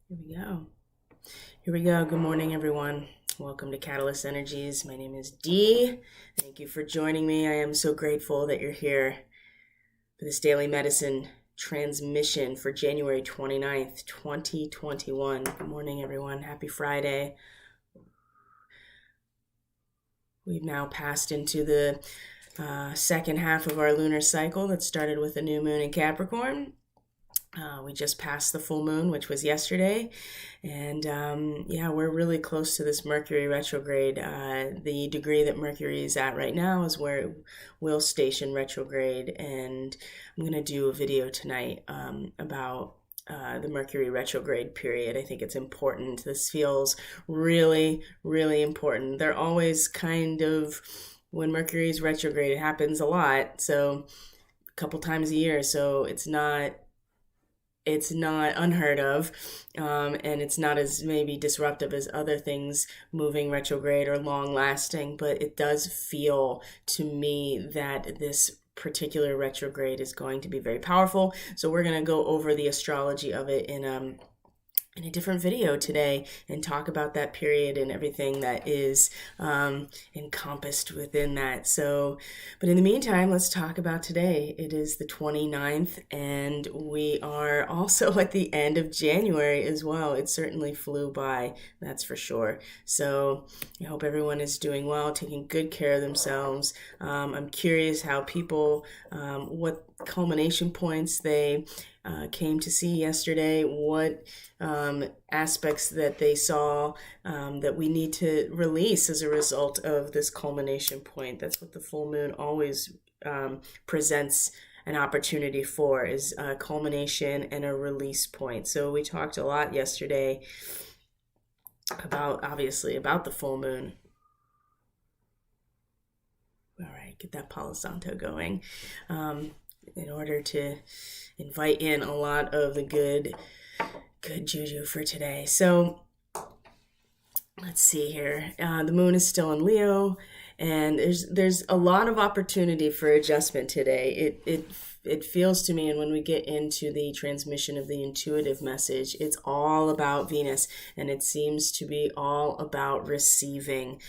Here we go. Here we go. Good morning, everyone. Welcome to Catalyst Energies. My name is Dee. Thank you for joining me. I am so grateful that you're here for this daily medicine transmission for January 29th, 2021. Good morning, everyone. Happy Friday. We've now passed into the second half of our lunar cycle that started with the new moon in Capricorn. We just passed the full moon, which was yesterday. And we're really close to this Mercury retrograde. The degree that Mercury is at right now is where it will station retrograde. And I'm going to do a video tonight about the Mercury retrograde period. I think it's important. This feels really, really important. They're always when Mercury is retrograde, it happens a lot. So a couple times a year. So it's not unheard of, and it's not as maybe disruptive as other things moving retrograde or long lasting, but it does feel to me that this particular retrograde is going to be very powerful. So we're going to go over the astrology of it in a different video today and talk about that period and everything that is encompassed within that. But in the meantime, let's talk about today. It is the 29th, and we are also at the end of January as well. It certainly flew by, that's for sure. So I hope everyone is doing well, taking good care of themselves. I'm curious how people, what culmination points they came to see yesterday, what aspects that they saw that we need to release as a result of this culmination point. That's what the full moon always presents an opportunity for, is a culmination and a release point. So we talked a lot yesterday about the full moon. All right, get that Palo Santo going in order to invite in a lot of the good juju for today. So let's see here. The moon is still in Leo, and there's a lot of opportunity for adjustment today. It feels to me, and when we get into the transmission of the intuitive message, it's all about Venus, and it seems to be all about receiving.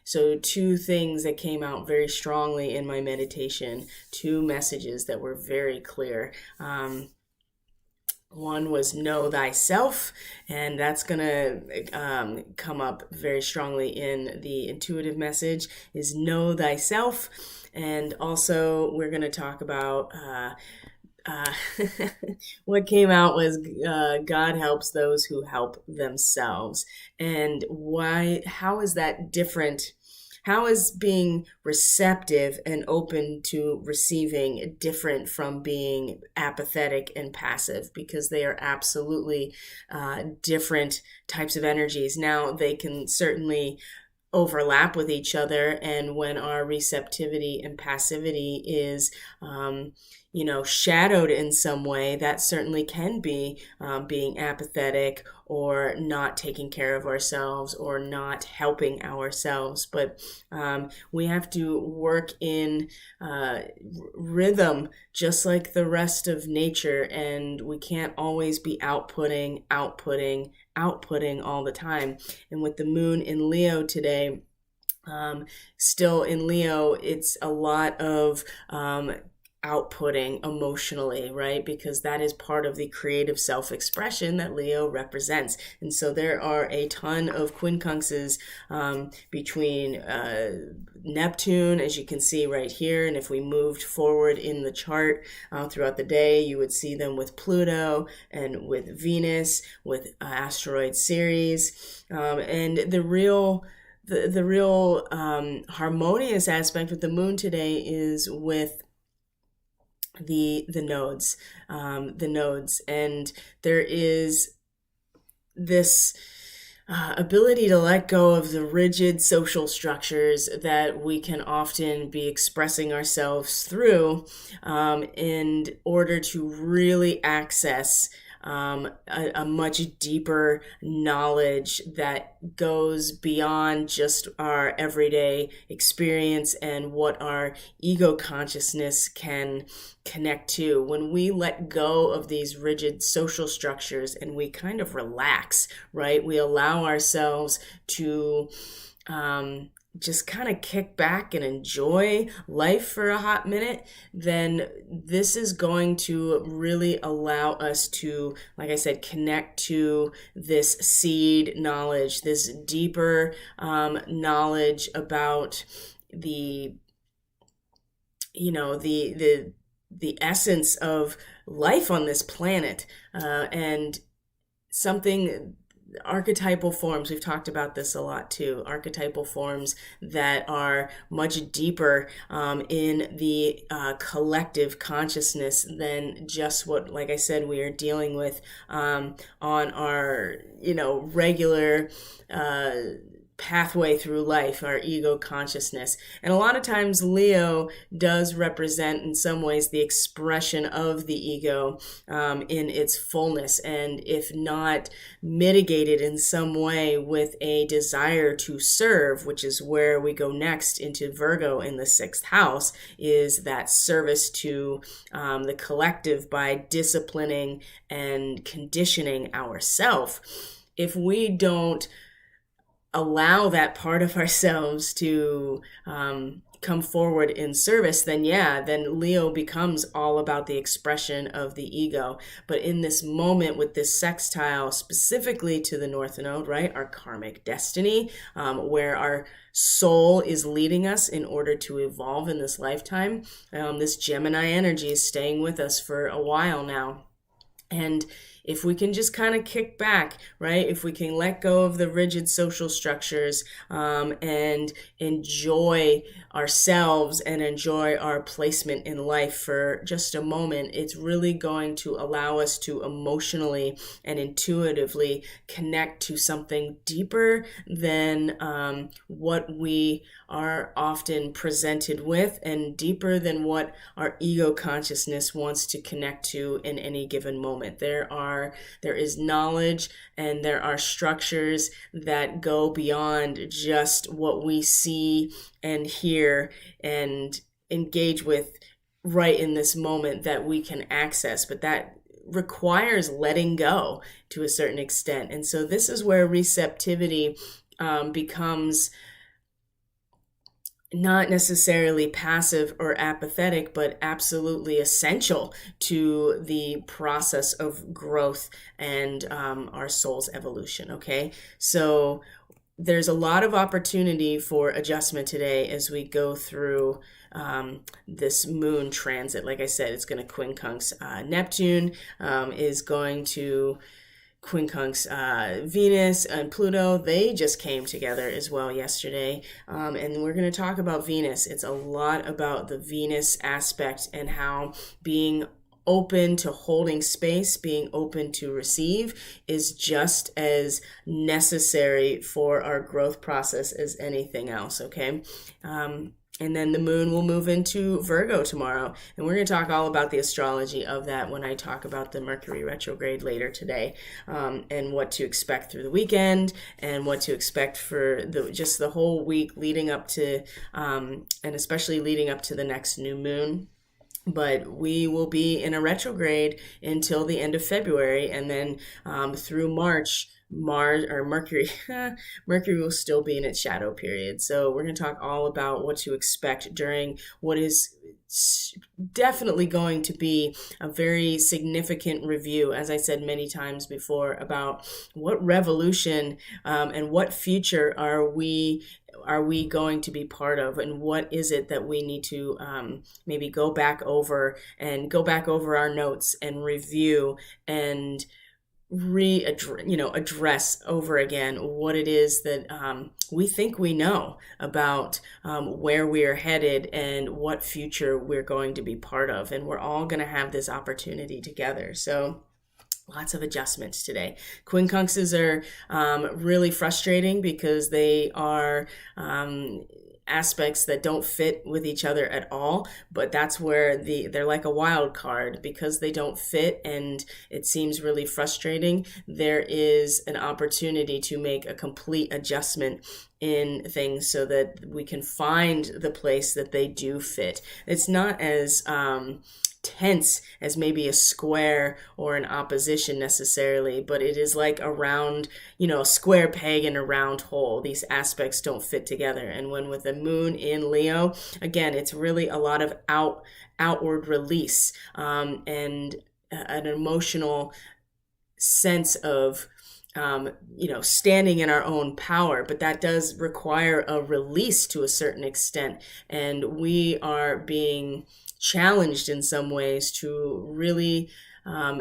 So two things that came out very strongly in my meditation, two messages that were very clear. One was know thyself, and that's going to come up very strongly in the intuitive message, is know thyself. And also we're going to talk about what came out was God helps those who help themselves. And how is that different? How is being receptive and open to receiving different from being apathetic and passive? Because they are absolutely different types of energies. Now, they can certainly overlap with each other, and when our receptivity and passivity is shadowed in some way, that certainly can be being apathetic or not taking care of ourselves or not helping ourselves. But we have to work in rhythm just like the rest of nature, and we can't always be outputting all the time. And with the moon in Leo today, still in Leo, it's a lot of outputting emotionally, right? Because that is part of the creative self-expression that Leo represents. And so there are a ton of quincunxes between Neptune, as you can see right here. And if we moved forward in the chart throughout the day, you would see them with Pluto and with Venus, with asteroid Ceres. And the real harmonious aspect with the moon today is with the nodes, and there is this ability to let go of the rigid social structures that we can often be expressing ourselves through in order to really access a much deeper knowledge that goes beyond just our everyday experience and what our ego consciousness can connect to. When we let go of these rigid social structures and we kind of relax, right? We allow ourselves to just kind of kick back and enjoy life for a hot minute, then this is going to really allow us to, like I said, connect to this seed knowledge, this deeper knowledge about the, the essence of life on this planet, and something. Archetypal forms, we've talked about this a lot too, archetypal forms that are much deeper in the collective consciousness than just what, like I said, we are dealing with on our, regular pathway through life, our ego consciousness. And a lot of times Leo does represent in some ways the expression of the ego in its fullness, and if not mitigated in some way with a desire to serve, which is where we go next into Virgo in the 6th house, is that service to the collective by disciplining and conditioning ourselves. If we don't allow that part of ourselves to come forward in service, then Leo becomes all about the expression of the ego. But in this moment with this sextile, specifically to the North Node, right, our karmic destiny, where our soul is leading us in order to evolve in this lifetime, this Gemini energy is staying with us for a while now. And if we can just kind of kick back, right? If we can let go of the rigid social structures and enjoy ourselves and enjoy our placement in life for just a moment, it's really going to allow us to emotionally and intuitively connect to something deeper than what we are often presented with, and deeper than what our ego consciousness wants to connect to in any given moment. There is knowledge and there are structures that go beyond just what we see and hear and engage with right in this moment that we can access, but that requires letting go to a certain extent. And so this is where receptivity becomes not necessarily passive or apathetic, but absolutely essential to the process of growth and our soul's evolution, okay? So there's a lot of opportunity for adjustment today as we go through this moon transit. Like I said, it's going to quincunx Neptune, is going to quincunx Venus and Pluto. They just came together as well yesterday, and we're going to talk about Venus. It's a lot about the Venus aspect and how being open to holding space, being open to receive, is just as necessary for our growth process as anything else, okay? And then the moon will move into Virgo tomorrow. And we're going to talk all about the astrology of that when I talk about the Mercury retrograde later today, and what to expect through the weekend and what to expect for just the whole week leading up to, and especially leading up to the next new moon. But we will be in a retrograde until the end of February, and then through March, Mercury will still be in its shadow period. So we're going to talk all about what to expect during what is definitely going to be a very significant review, as I said many times before, about what revolution and what future are we going to be part of, and what is it that we need to maybe go back over our notes and review and address over again what it is that we think we know about where we are headed and what future we're going to be part of. And we're all going to have this opportunity together. So lots of adjustments today. Quincunxes are really frustrating because they are aspects that don't fit with each other at all, but that's where they're like a wild card because they don't fit and it seems really frustrating. There is an opportunity to make a complete adjustment in things so that we can find the place that they do fit. It's not as tense as maybe a square or an opposition necessarily, but it is like a round, a square peg in a round hole. These aspects don't fit together. And when with the moon in Leo, again, it's really a lot of outward release and an emotional sense of standing in our own power, but that does require a release to a certain extent. And we are being challenged in some ways to really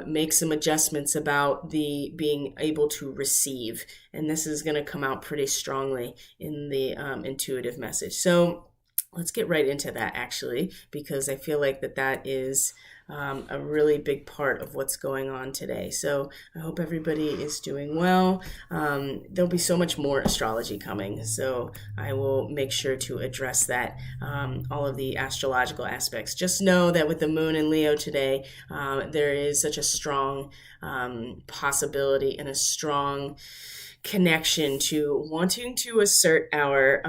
make some adjustments about the being able to receive. And this is going to come out pretty strongly in the intuitive message. So let's get right into that actually, because I feel like that is a really big part of what's going on today. So I hope everybody is doing well. There'll be so much more astrology coming, so I will make sure to address that, all of the astrological aspects. Just know that with the moon in Leo today, there is such a strong possibility and a strong connection to wanting to assert our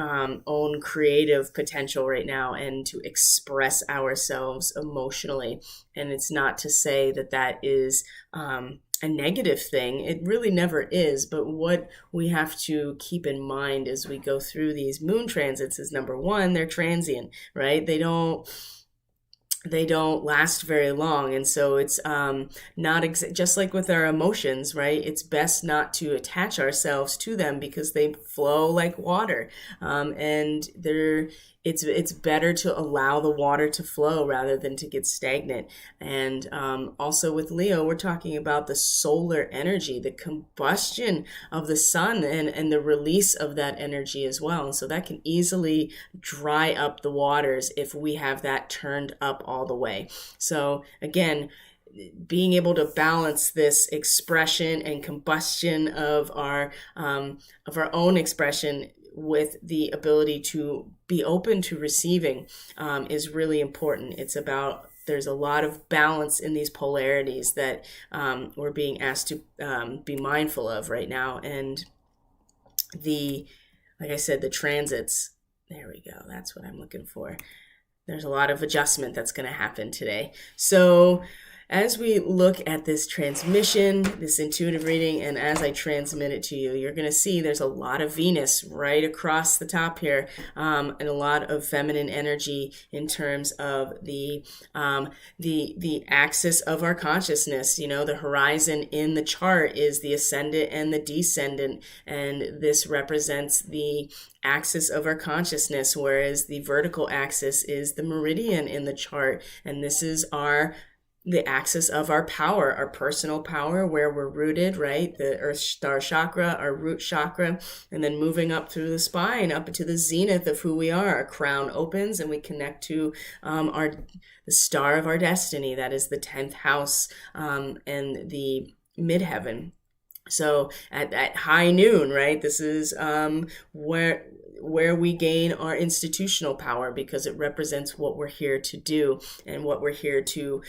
own creative potential right now and to express ourselves emotionally. And it's not to say that is a negative thing. It really never is. But what we have to keep in mind as we go through these moon transits is, number one, they're transient, right? They don't last very long. And so it's just like with our emotions, right? It's best not to attach ourselves to them because they flow like water. And it's better to allow the water to flow rather than to get stagnant. And also with Leo, we're talking about the solar energy, the combustion of the sun and the release of that energy as well. And so that can easily dry up the waters if we have that turned up all the way. So again, being able to balance this expression and combustion of our own expression with the ability to be open to receiving is really important. It's about, there's a lot of balance in these polarities that we're being asked to be mindful of right now. And like I said, the transits, there we go. That's what I'm looking for. There's a lot of adjustment that's going to happen today. So as we look at this transmission, this intuitive reading, and as I transmit it to you, you're going to see there's a lot of Venus right across the top here, and a lot of feminine energy in terms of the axis of our consciousness. The horizon in the chart is the ascendant and the descendant, and this represents the axis of our consciousness, whereas the vertical axis is the meridian in the chart, and this is the axis of our power, our personal power, where we're rooted, right? The Earth Star Chakra, our root chakra, and then moving up through the spine, up into the zenith of who we are. Our crown opens and we connect to the star of our destiny. That is the 10th house and the midheaven. So at high noon, right? This is where we gain our institutional power, because it represents what we're here to do and what we're here to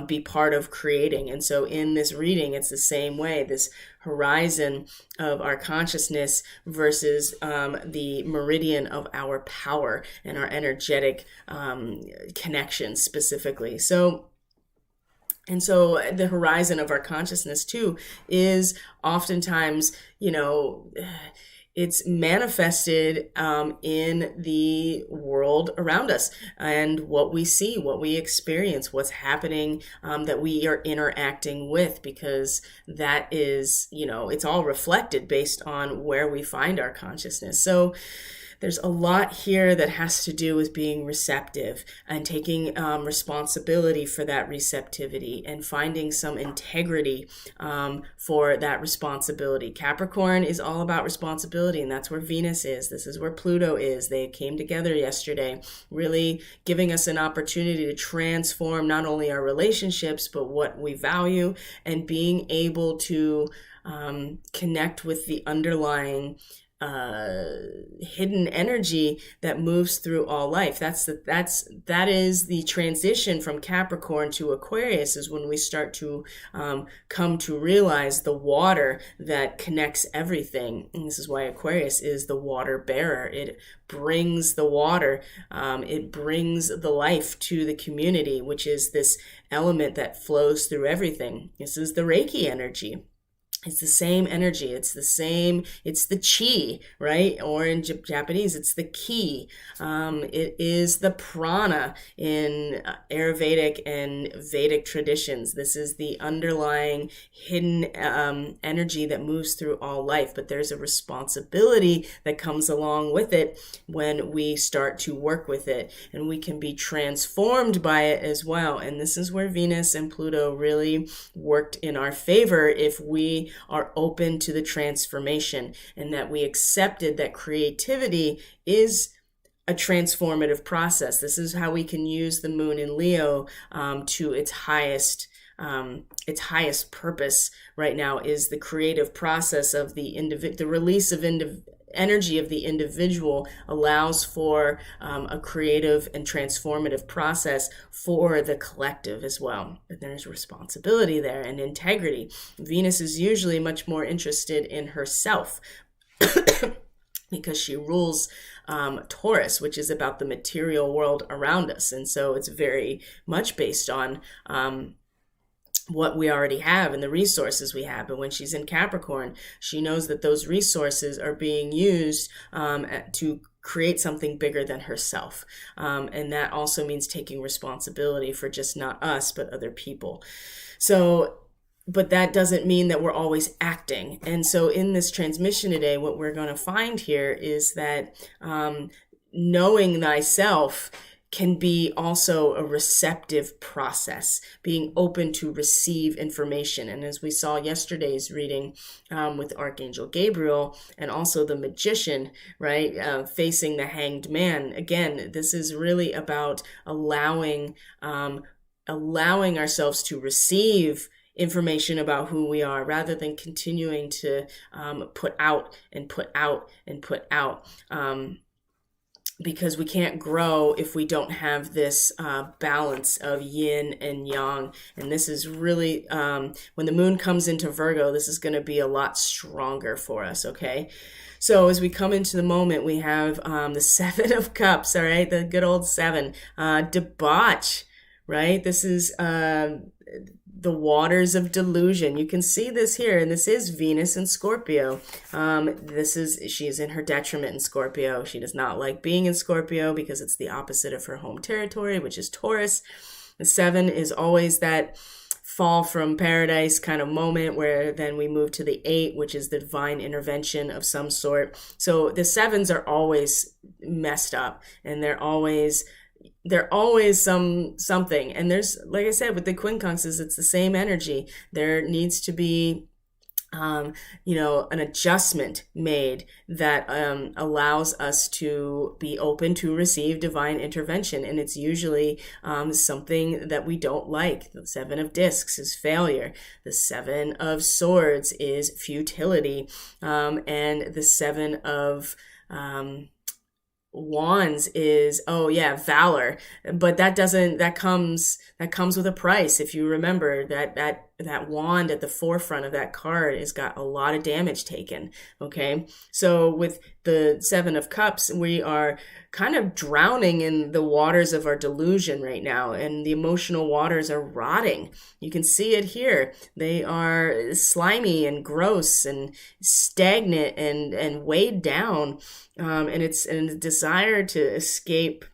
be part of creating. And so in this reading, it's the same way, this horizon of our consciousness versus the meridian of our power and our energetic connections specifically. And so the horizon of our consciousness too is oftentimes, it's manifested in the world around us and what we see, what we experience, what's happening that we are interacting with, because that is, it's all reflected based on where we find our consciousness. So there's a lot here that has to do with being receptive and taking responsibility for that receptivity and finding some integrity for that responsibility. Capricorn is all about responsibility, and that's where Venus is. This is where Pluto is. They came together yesterday, really giving us an opportunity to transform not only our relationships, but what we value, and being able to connect with the underlying hidden energy that moves through all life. That is the transition from Capricorn to Aquarius, is when we start to come to realize the water that connects everything. And this is why Aquarius is the water bearer. It brings the water, it brings the life to the community, which is this element that flows through everything. This is the Reiki energy. It's the same energy. It's the chi, right? Or in Japanese, it's the ki. It is the prana in Ayurvedic and Vedic traditions. This is the underlying hidden energy that moves through all life. But there's a responsibility that comes along with it when we start to work with it. And we can be transformed by it as well. And this is where Venus and Pluto really worked in our favor, if we are open to the transformation, and that we accepted that creativity is a transformative process. This is how we can use the moon in Leo to its highest purpose right now, is the creative process of the release of energy of the individual allows for a creative and transformative process for the collective as well. But there's responsibility there and integrity. Venus is usually much more interested in herself because she rules Taurus, which is about the material world around us. And so it's very much based on what we already have and the resources we have. But when she's in Capricorn, she knows that those resources are being used to create something bigger than herself. And that also means taking responsibility for just not us, but other people. But that doesn't mean that we're always acting. And so in this transmission today, what we're going to find here is that knowing thyself can be also a receptive process, being open to receive information. And as we saw yesterday's reading with Archangel Gabriel and also the magician, right, facing the hanged man, again, this is really about allowing ourselves to receive information about who we are, rather than continuing to put out and put out and put out. Because we can't grow if we don't have this balance of yin and yang. And this is really, when the moon comes into Virgo, this is going to be a lot stronger for us, okay? So as we come into the moment, we have the Seven of Cups, all right? The good old seven. Debauch, right? This is the waters of delusion. You can see this here, and this is Venus in Scorpio. She is in her detriment in Scorpio. She does not like being in Scorpio because it's the opposite of her home territory, which is Taurus. The seven is always that fall from paradise kind of moment, where then we move to the 8, which is the divine intervention of some sort. So the sevens are always messed up, and they're always something. And there's, like I said, with the quincunxes, it's the same energy. There needs to be an adjustment made that allows us to be open to receive divine intervention. And it's usually something that we don't like. The Seven of Discs is failure. The Seven of Swords is futility. And the Seven of Wands is valor, but that comes with a price. If you remember that wand at the forefront of that card has got a lot of damage taken. Okay, so with the Seven of Cups, we are kind of drowning in the waters of our delusion right now, and the emotional waters are rotting. You can see it here. They are slimy and gross and stagnant and weighed down, and it's a desire to escape.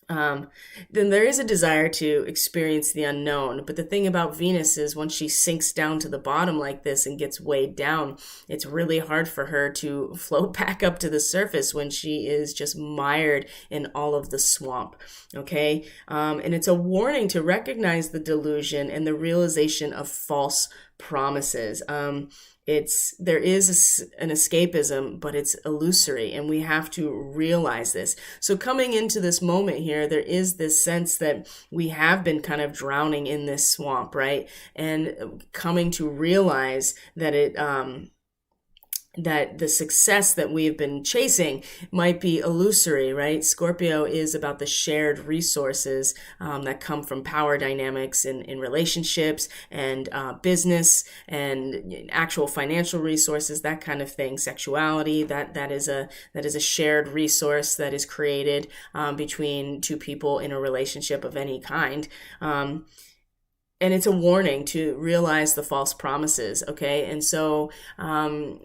Then there is a desire to experience the unknown. But the thing about Venus is, once she sinks down to the bottom like this and gets weighed down, it's really hard for her to float back up to the surface when she is just mired in all of the swamp. Okay. And it's a warning to recognize the delusion and the realization of false promises. There is an escapism, but it's illusory, and we have to realize this. So coming into this moment here, there is this sense that we have been kind of drowning in this swamp, right? And coming to realize that that the success that we have been chasing might be illusory, right? Scorpio is about the shared resources that come from power dynamics in relationships and business and actual financial resources, that kind of thing. Sexuality, that is a shared resource that is created between two people in a relationship of any kind. And it's a warning to realize the false promises, okay? And so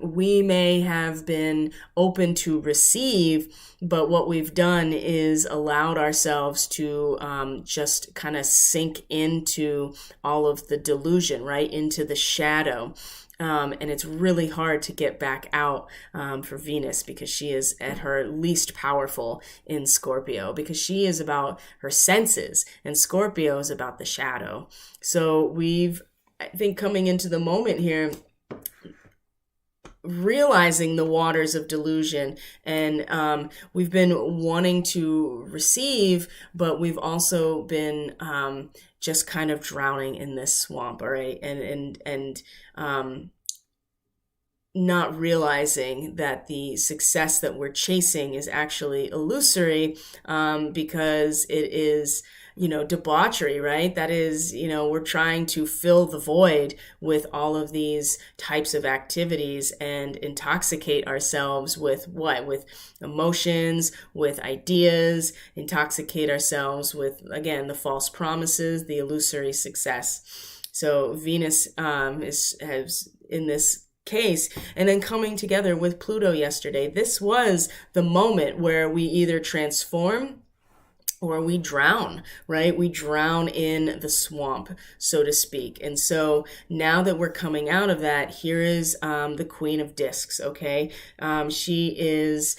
we may have been open to receive, but what we've done is allowed ourselves to just kind of sink into all of the delusion, right? Into the shadow. And it's really hard to get back out for Venus, because she is at her least powerful in Scorpio, because she is about her senses and Scorpio is about the shadow. So I think, coming into the moment here, realizing the waters of delusion, and we've been wanting to receive, but we've also been just kind of drowning in this swamp, all right? And not realizing that the success that we're chasing is actually illusory, because it is, debauchery, right? That is, we're trying to fill the void with all of these types of activities and intoxicate ourselves with what? With emotions, with ideas, intoxicate ourselves with, again, the false promises, the illusory success. So Venus has in this case, and then coming together with Pluto yesterday, this was the moment where we either transform or we drown, right? We drown in the swamp, so to speak. And so now that we're coming out of that, here is the Queen of Discs, okay? She is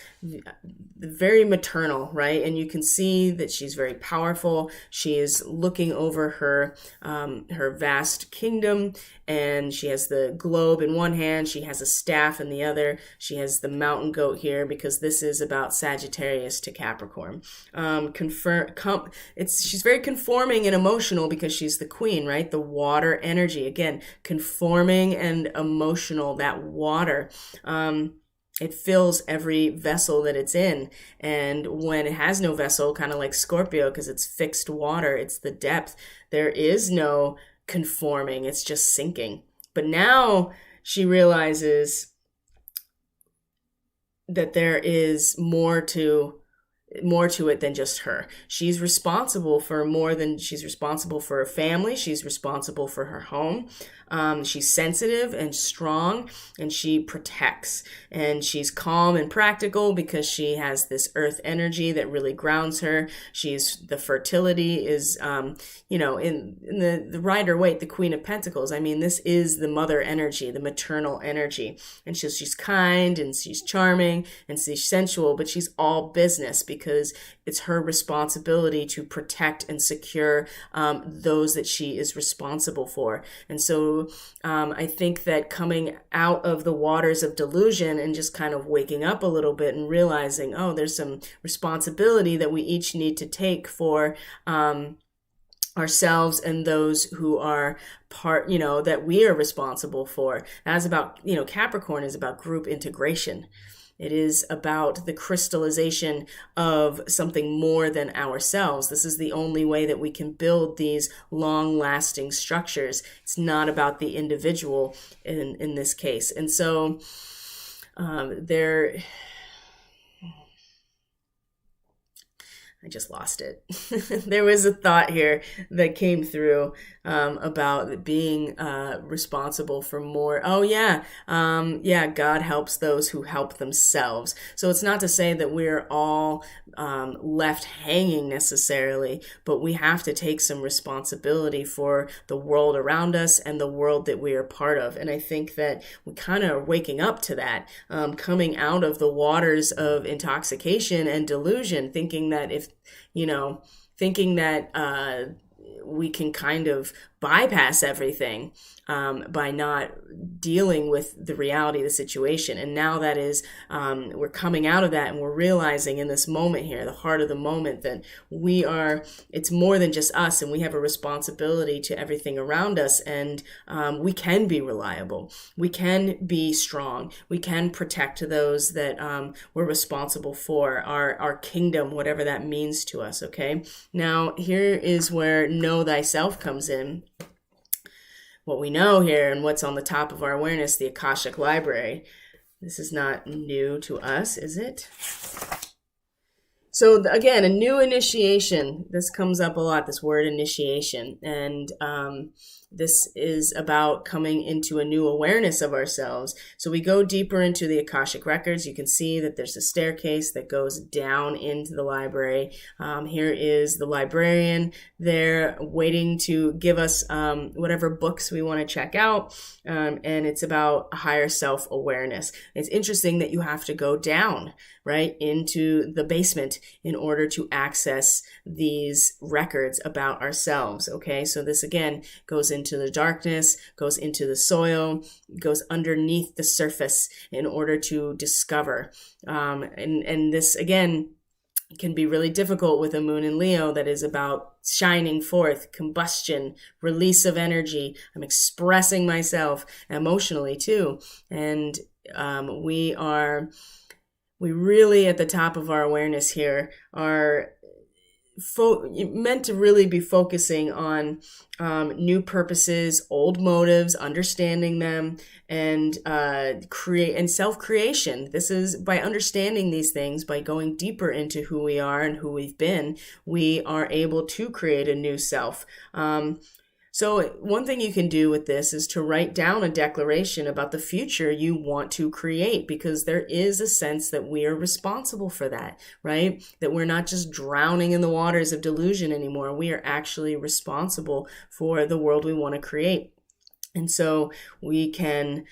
very maternal, right? And you can see that she's very powerful. She is looking over her vast kingdom, and she has the globe in one hand, she has a staff in the other, she has the mountain goat here, because this is about Sagittarius to Capricorn. She's very conforming and emotional because she's the queen, right? The water energy, again, conforming and emotional, that water. It fills every vessel that it's in. And when it has no vessel, kind of like Scorpio, because it's fixed water, it's the depth, there is no conforming, it's just sinking. But now she realizes that there is more to it than just her. She's responsible for more than, she's responsible for her family. She's responsible for her home. She's sensitive and strong, and she protects, and she's calm and practical because she has this earth energy that really grounds her. The fertility is, in the Rider Waite, the Queen of Pentacles. I mean, this is the mother energy, the maternal energy. And she's kind, and she's charming, and she's sensual, but she's all business, because it's her responsibility to protect and secure those that she is responsible for. And so I think that coming out of the waters of delusion and just kind of waking up a little bit and realizing, oh, there's some responsibility that we each need to take for ourselves and those who are part, that we are responsible for. That's about, Capricorn is about group integration. It is about the crystallization of something more than ourselves. This is the only way that we can build these long-lasting structures. It's not about the individual in this case. And so I just lost it. There was a thought here that came through about being responsible for more. Oh, yeah. God helps those who help themselves. So it's not to say that we're all left hanging necessarily, but we have to take some responsibility for the world around us and the world that we are part of. And I think that we kind of are waking up to that, coming out of the waters of intoxication and delusion, thinking that we can kind of bypass everything. by not dealing with the reality of the situation. And now that is, we're coming out of that, and we're realizing in this moment here, the heart of the moment, that it's more than just us, and we have a responsibility to everything around us. And we can be reliable. We can be strong. We can protect those that we're responsible for, our kingdom, whatever that means to us. Okay. Now, here is where know thyself comes in. What we know here and what's on the top of our awareness, the Akashic Library. This is not new to us, is it? So again, a new initiation. This comes up a lot, this word initiation. And this is about coming into a new awareness of ourselves. So we go deeper into the Akashic Records. You can see that there's a staircase that goes down into the library. Here is the librarian there waiting to give us whatever books we want to check out. And it's about higher self-awareness. It's interesting that you have to go down, right, into the basement in order to access these records about ourselves. Okay, so this again goes into the darkness, goes into the soil, goes underneath the surface in order to discover. And this again can be really difficult with a moon in Leo that is about shining forth, combustion, release of energy. I'm expressing myself emotionally too. And we really, at the top of our awareness here, are meant to really be focusing on new purposes, old motives, understanding them, and create and self-creation. This is by understanding these things, by going deeper into who we are and who we've been, we are able to create a new self. So one thing you can do with this is to write down a declaration about the future you want to create, because there is a sense that we are responsible for that, right? That we're not just drowning in the waters of delusion anymore. We are actually responsible for the world we want to create. And so we can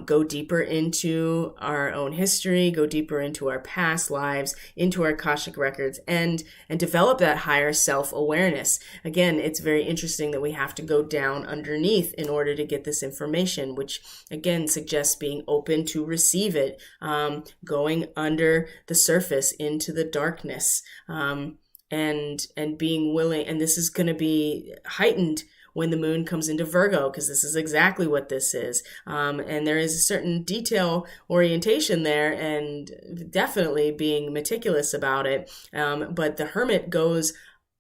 go deeper into our own history, go deeper into our past lives, into our Akashic records, and develop that higher self-awareness. Again, it's very interesting that we have to go down underneath in order to get this information, which again suggests being open to receive it, going under the surface into the darkness, and being willing. And this is going to be heightened when the moon comes into Virgo, because this is exactly what this is. And there is a certain detail orientation there, and definitely being meticulous about it. But the hermit goes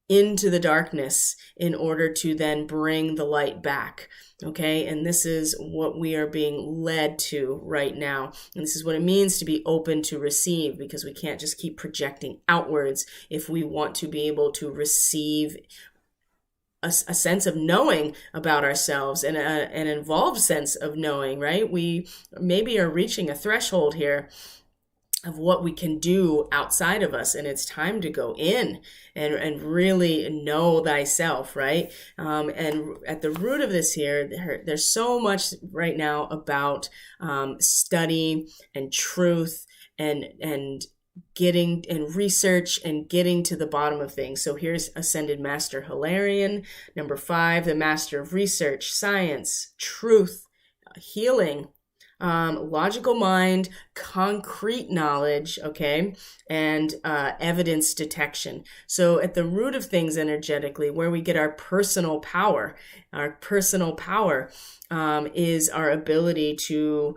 into the darkness in order to then bring the light back. Okay, and this is what we are being led to right now. And this is what it means to be open to receive, because we can't just keep projecting outwards if we want to be able to receive a sense of knowing about ourselves, and an involved sense of knowing, right? We maybe are reaching a threshold here of what we can do outside of us, and it's time to go in and really know thyself, right? And at the root of this here, there's so much right now about study and truth and getting and research and getting to the bottom of things. So here's Ascended Master Hilarion. Number 5, the Master of Research, Science, Truth, Healing, logical mind, concrete knowledge, okay, and evidence detection. So at the root of things energetically, where we get our personal power is our ability to,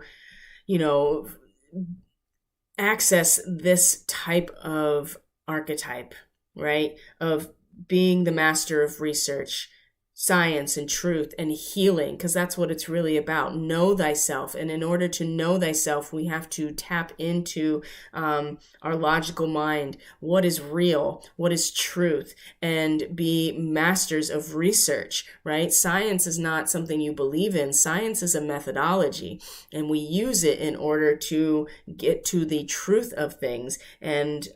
access this type of archetype, right? Of being the master of research, science and truth and healing, because that's what it's really about. Know thyself. And in order to know thyself, we have to tap into our logical mind. What is real? What is truth? And be masters of research, right? Science is not something you believe in. Science is a methodology, and we use it in order to get to the truth of things. And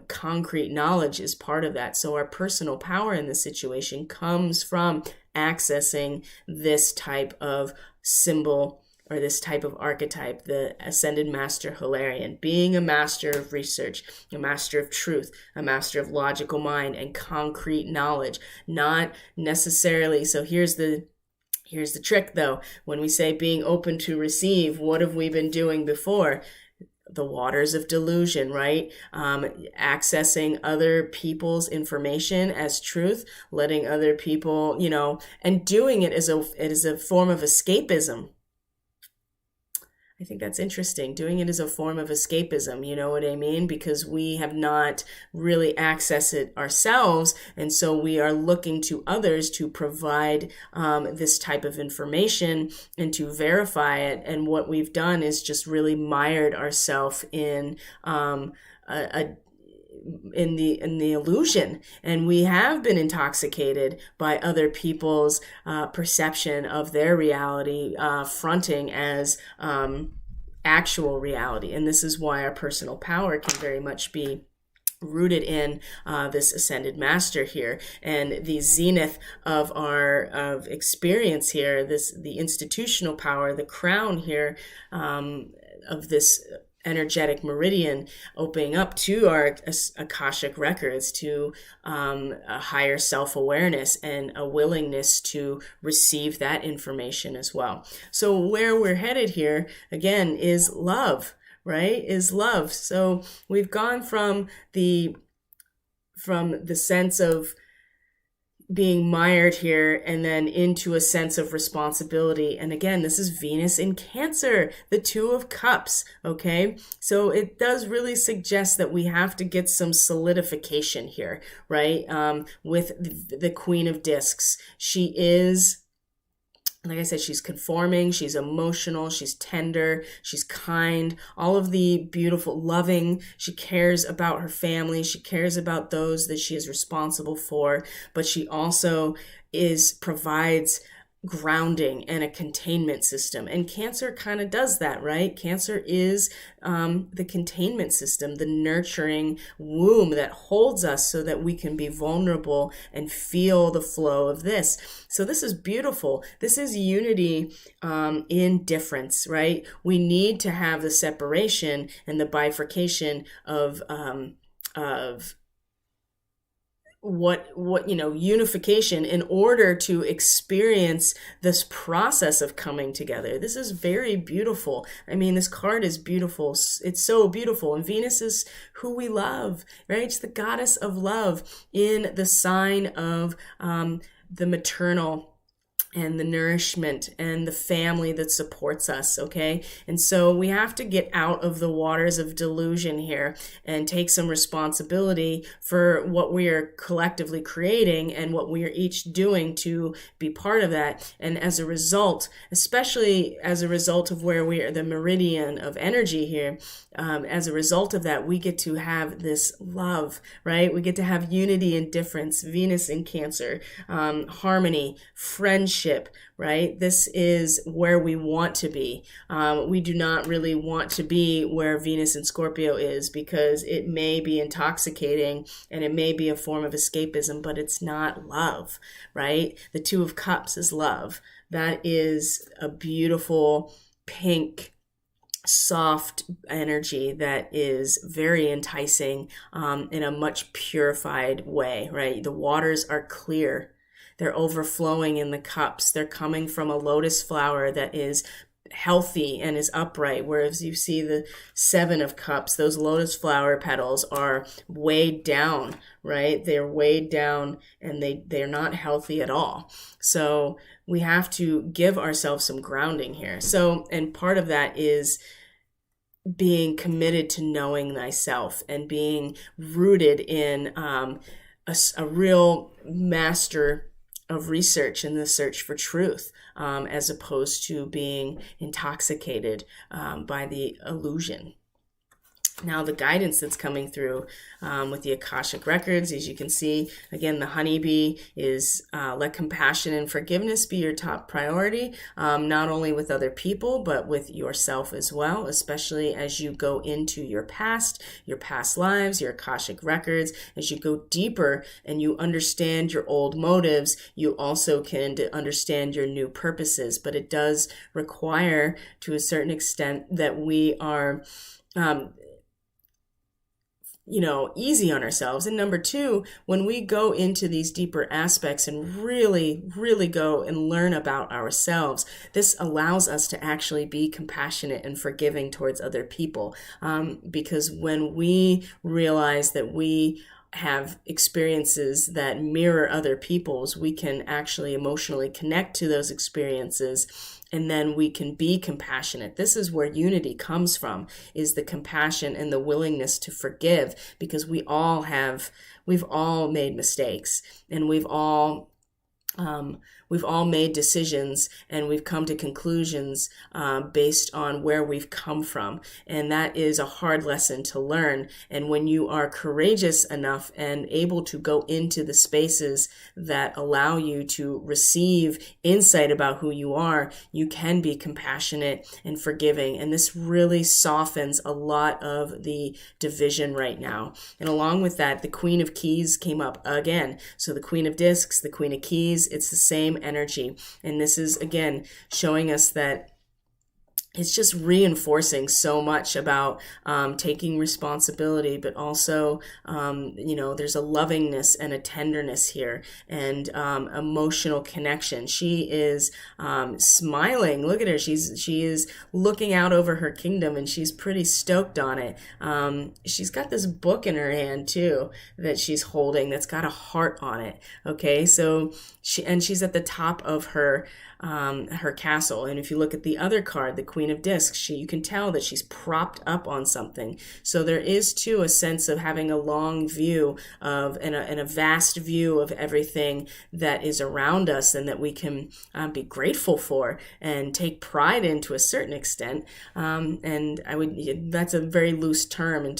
concrete knowledge is part of that. So our personal power in this situation comes from accessing this type of symbol or this type of archetype, the Ascended Master Hilarion, being a master of research, a master of truth, a master of logical mind and concrete knowledge, not necessarily. So here's Here's the trick though. When we say being open to receive, what have we been doing before? The waters of delusion, right? Accessing other people's information as truth, letting other people, and doing it as a form of escapism. I think that's interesting. Doing it as a form of escapism, you know what I mean? Because we have not really accessed it ourselves. And so we are looking to others to provide this type of information and to verify it. And what we've done is just really mired ourselves in the illusion, and we have been intoxicated by other people's perception of their reality, fronting as actual reality. And this is why our personal power can very much be rooted in this ascended master here, and the zenith of of experience here, the institutional power, the crown here of this energetic meridian opening up to our Akashic records, to a higher self-awareness and a willingness to receive that information as well. So where we're headed here, again, is love, right? Is love. So we've gone from the sense of being mired here and then into a sense of responsibility. And again, this is Venus in Cancer, the Two of Cups, okay? So it does really suggest that we have to get some solidification here, right? With the Queen of Discs. She is, like I said, she's conforming, she's emotional, she's tender, she's kind, all of the beautiful, loving. She cares about her family, she cares about those that she is responsible for, but she also provides grounding and a containment system. And Cancer kind of does that, right? Cancer is the containment system, the nurturing womb that holds us so that we can be vulnerable and feel the flow of this. So this is beautiful. This is unity in difference, right? We need to have the separation and the bifurcation of unification in order to experience this process of coming together. This is very beautiful. I mean, this card is beautiful. It's so beautiful. And Venus is who we love, right? It's the goddess of love in the sign of the maternal and the nourishment and the family that supports us, okay? And so we have to get out of the waters of delusion here and take some responsibility for what we are collectively creating and what we are each doing to be part of that. And as a result, especially as a result of where we are, the meridian of energy here, as a result of that, we get to have this love, right? We get to have unity and difference, Venus in Cancer, harmony, friendship, right? This is where we want to be. We do not really want to be where Venus in Scorpio is, because it may be intoxicating and it may be a form of escapism, but it's not love, right? The Two of Cups is love. That is a beautiful pink, soft energy that is very enticing in a much purified way, right? The waters are clear. They're overflowing in the cups. They're coming from a lotus flower that is healthy and is upright, whereas you see the Seven of Cups, those lotus flower petals are weighed down, right? They're weighed down and they're not healthy at all. So we have to give ourselves some grounding here. So, and part of that is being committed to knowing thyself and being rooted in a real master of research and the search for truth, as opposed to being intoxicated by the illusion. Now, the guidance that's coming through with the Akashic records, as you can see, again, the honeybee is let compassion and forgiveness be your top priority, not only with other people, but with yourself as well, especially as you go into your past lives, your Akashic records. As you go deeper and you understand your old motives, you also can understand your new purposes. But it does require, to a certain extent, that we are easy on ourselves. And number two, when we go into these deeper aspects and really, really go and learn about ourselves, this allows us to actually be compassionate and forgiving towards other people. Because when we realize that we have experiences that mirror other people's, we can actually emotionally connect to those experiences, and then we can be compassionate. This is where unity comes from, is the compassion and the willingness to forgive, because we've all made mistakes, and we've all made decisions, and we've come to conclusions based on where we've come from. And that is a hard lesson to learn. And when you are courageous enough and able to go into the spaces that allow you to receive insight about who you are, you can be compassionate and forgiving. And this really softens a lot of the division right now. And along with that, the Queen of Keys came up again. So the Queen of Discs, the Queen of Keys, it's the same energy. And this is, again, showing us that it's just reinforcing so much about taking responsibility, but also, there's a lovingness and a tenderness here, and emotional connection. She is smiling. Look at her. She is looking out over her kingdom, and she's pretty stoked on it. She's got this book in her hand too that she's holding that's got a heart on it. Okay, so she's at the top of her castle. And if you look at the other card, the Queen of Discs, you can tell that she's propped up on something. So there is too a sense of having a long view of and a vast view of everything that is around us, and that we can be grateful for and take pride in to a certain extent. And that's a very loose term in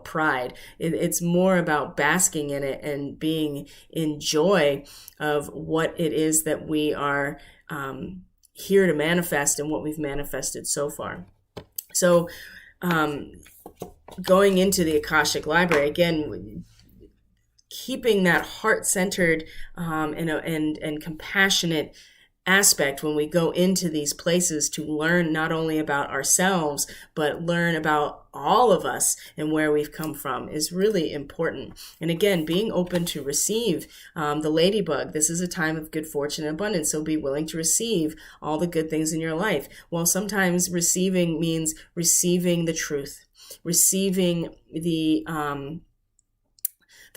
pride. It's more about basking in it and being in joy of what it is that we are here to manifest and what we've manifested so far. So going into the Akashic Library, again, keeping that heart-centered and compassionate aspect when we go into these places to learn not only about ourselves, but learn about all of us and where we've come from is really important. And again, being open to receive the ladybug. This is a time of good fortune and abundance, so be willing to receive all the good things in your life. Well, sometimes receiving means receiving the truth, receiving the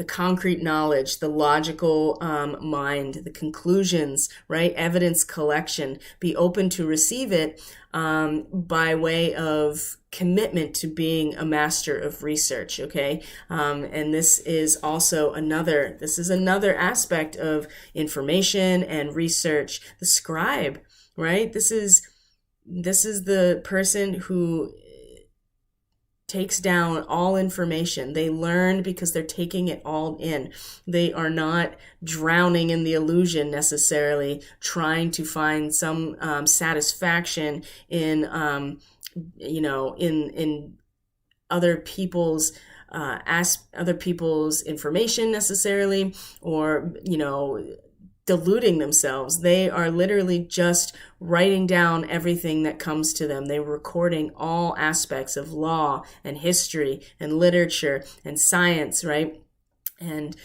concrete knowledge, the logical mind, the conclusions, right? Evidence collection. Be open to receive it by way of commitment to being a master of research, okay? And this is also another aspect of information and research. The scribe, right? This is the person who takes down all information. They learn because they're taking it all in. They are not drowning in the illusion necessarily, trying to find some satisfaction in other people's information necessarily, or deluding themselves. They are literally just writing down everything that comes to them. They're recording all aspects of law and history and literature and science, right? And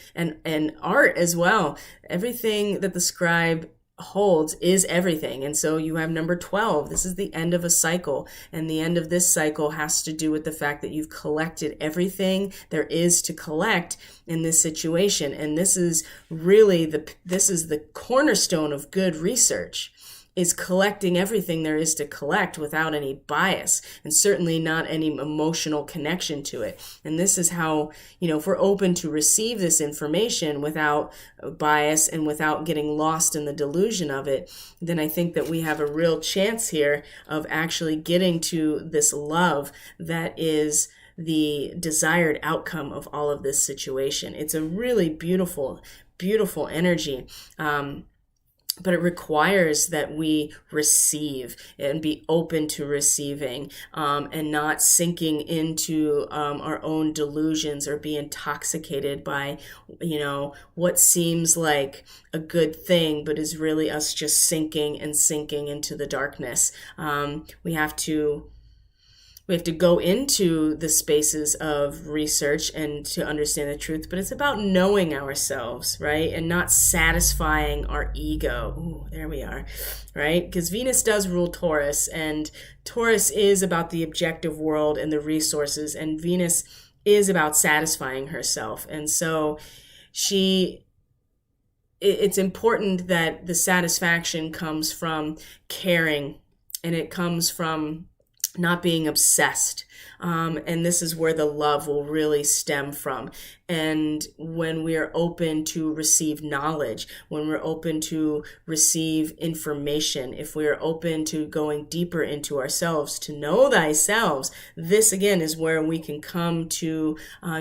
art as well. Everything that the scribe holds is everything. And so you have number 12. This is the end of a cycle, and the end of this cycle has to do with the fact that you've collected everything there is to collect in this situation. And this is really the cornerstone of good research, is collecting everything there is to collect without any bias, and certainly not any emotional connection to it. And this is how, if we're open to receive this information without bias and without getting lost in the delusion of it, then I think that we have a real chance here of actually getting to this love that is the desired outcome of all of this situation. It's a really beautiful, beautiful energy. But it requires that we receive and be open to receiving, and not sinking into our own delusions or be intoxicated by, what seems like a good thing, but is really us just sinking into the darkness. We have to we have to go into the spaces of research and to understand the truth, but it's about knowing ourselves, right? And not satisfying our ego. Ooh, there we are, right? Because Venus does rule Taurus, and Taurus is about the objective world and the resources, and Venus is about satisfying herself. And so it's important that the satisfaction comes from caring, and it comes from not being obsessed. And this is where the love will really stem from. And when we are open to receive knowledge, when we're open to receive information, if we are open to going deeper into ourselves, to know thyself, this again is where we can come to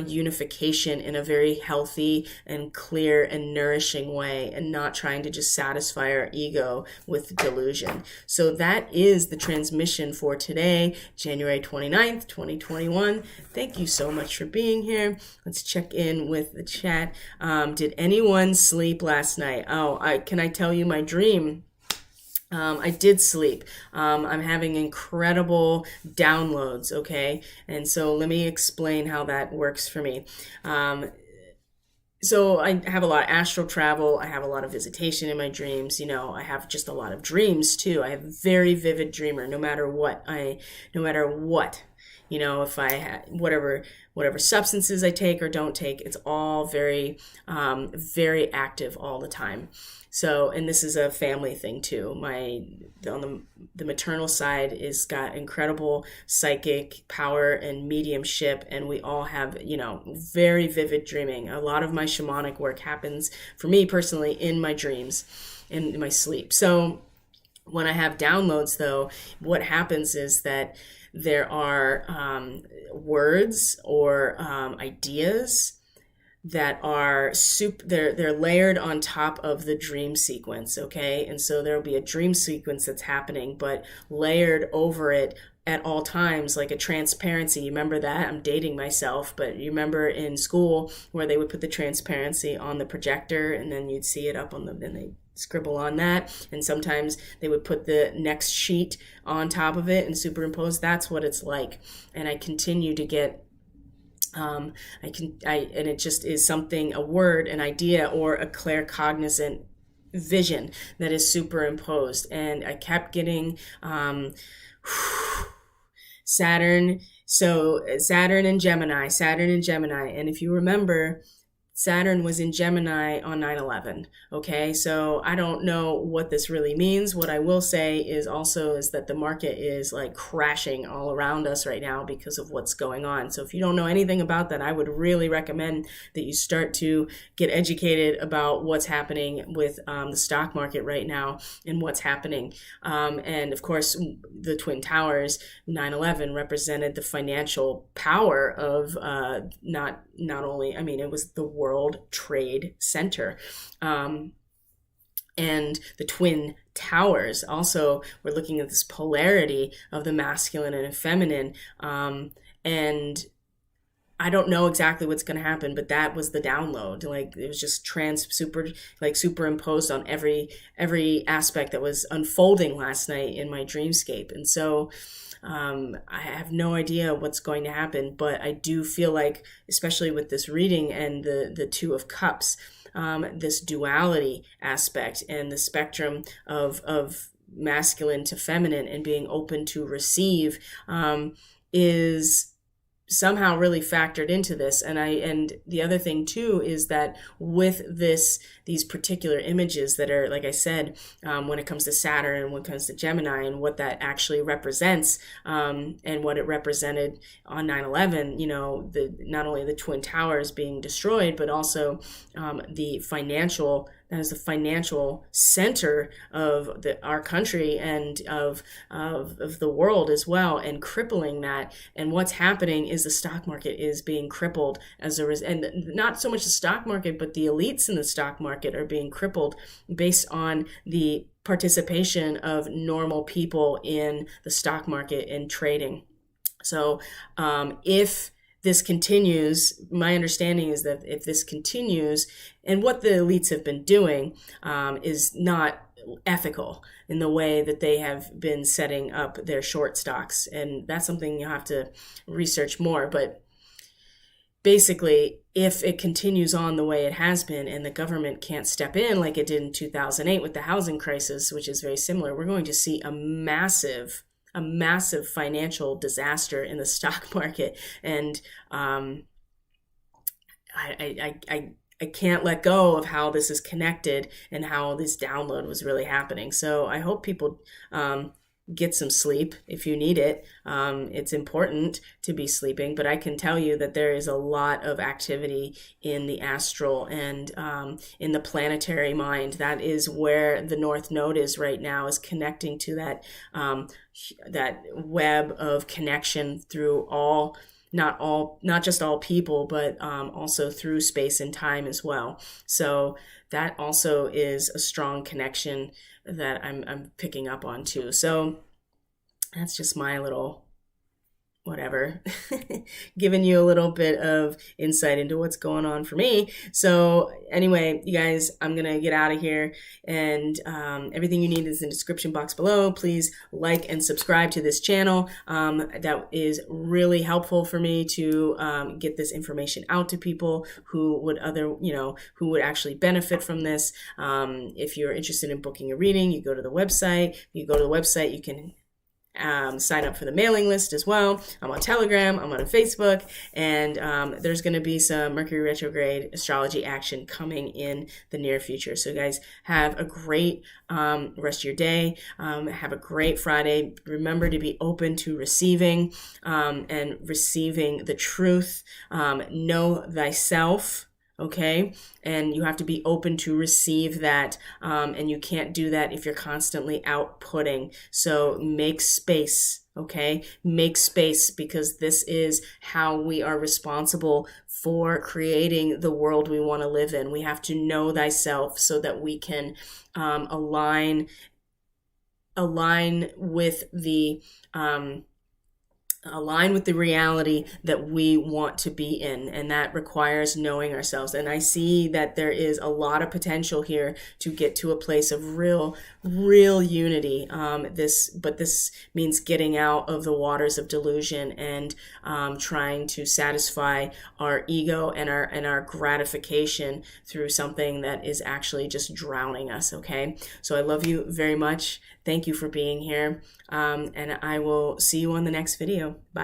unification in a very healthy and clear and nourishing way, and not trying to just satisfy our ego with delusion. So that is the transmission for today, January 29th, 2021. Thank you so much for being here. Let's check in with the chat. Did anyone sleep last night? Can I tell you my dream? I did sleep. I'm having incredible downloads, okay? And so let me explain how that works for me. So I have a lot of astral travel. I have a lot of visitation in my dreams. I have just a lot of dreams too. I have a very vivid dreamer, no matter what. If I had whatever substances I take or don't take, it's all very, very active all the time. So, and this is a family thing too. On the maternal side is got incredible psychic power and mediumship, and we all have, very vivid dreaming. A lot of my shamanic work happens for me personally in my dreams, in my sleep. So when I have downloads though, what happens is that there are words or ideas that are they're layered on top of the dream sequence, okay? And so there'll be a dream sequence that's happening, but layered over it at all times, like a transparency. You remember that? I'm dating myself, but you remember in school where they would put the transparency on the projector, and then you'd see it up on then they scribble on that, and sometimes they would put the next sheet on top of it and superimpose. That's what it's like. And I continue to get and it just is something, a word, an idea, or a claircognizant vision that is superimposed. And I kept getting Saturn and Gemini. And if you remember, Saturn was in Gemini on 9/11. Okay, so I don't know what this really means. What I will say is that the market is like crashing all around us right now because of what's going on. So if you don't know anything about that, I would really recommend that you start to get educated about what's happening with the stock market right now and what's happening. And of course, the Twin Towers, 9/11 represented the financial power of not only, it was the World Trade Center. And the Twin Towers also, we're looking at this polarity of the masculine and feminine. And I don't know exactly what's going to happen, but that was the download. Like, it was just superimposed on every aspect that was unfolding last night in my dreamscape. And so I have no idea what's going to happen, but I do feel like, especially with this reading and the Two of Cups, this duality aspect and the spectrum of masculine to feminine and being open to receive is somehow really factored into this. And the other thing too is that with these particular images that are, like I said, when it comes to Saturn and when it comes to Gemini and what that actually represents, and what it represented on 9/11, not only the Twin Towers being destroyed, but also that is the financial center of our country and of the world as well, and crippling that. And what's happening is the stock market is being crippled and not so much the stock market, but the elites in the stock market are being crippled based on the participation of normal people in the stock market and trading. So if this continues, my understanding is that if this continues, and what the elites have been doing is not ethical in the way that they have been setting up their short stocks. And that's something you have to research more. But basically, if it continues on the way it has been and the government can't step in like it did in 2008 with the housing crisis, which is very similar, we're going to see a massive financial disaster in the stock market. And I can't let go of how this is connected and how this download was really happening. So I hope people get some sleep if you need it. It's important to be sleeping, but I can tell you that there is a lot of activity in the astral and in the planetary mind. That is where the North Node is right now, is connecting to that web of connection through not just all people, but also through space and time as well. So that also is a strong connection that I'm picking up on too. So that's just my little whatever, giving you a little bit of insight into what's going on for me. So anyway, you guys, I'm going to get out of here, and everything you need is in the description box below. Please like and subscribe to this channel. That is really helpful for me to get this information out to people who would who would actually benefit from this. If you're interested in booking a reading, you go to the website. You can sign up for the mailing list as well. I'm on Telegram, I'm on Facebook, and there's going to be some Mercury retrograde astrology action coming in the near future. So guys, have a great rest of your day. Have a great Friday. Remember to be open to receiving and receiving the truth. Know thyself. Okay, and you have to be open to receive that, and you can't do that if you're constantly outputting. So make space, okay? Make space, because this is how we are responsible for creating the world we want to live in. We have to know thyself so that we can align with the reality that we want to be in, and that requires knowing ourselves. And I see that there is a lot of potential here to get to a place of real unity. This means getting out of the waters of delusion and trying to satisfy our ego and our gratification through something that is actually just drowning us. Okay, so I love you very much. Thank you for being here, and I will see you on the next video. Bye.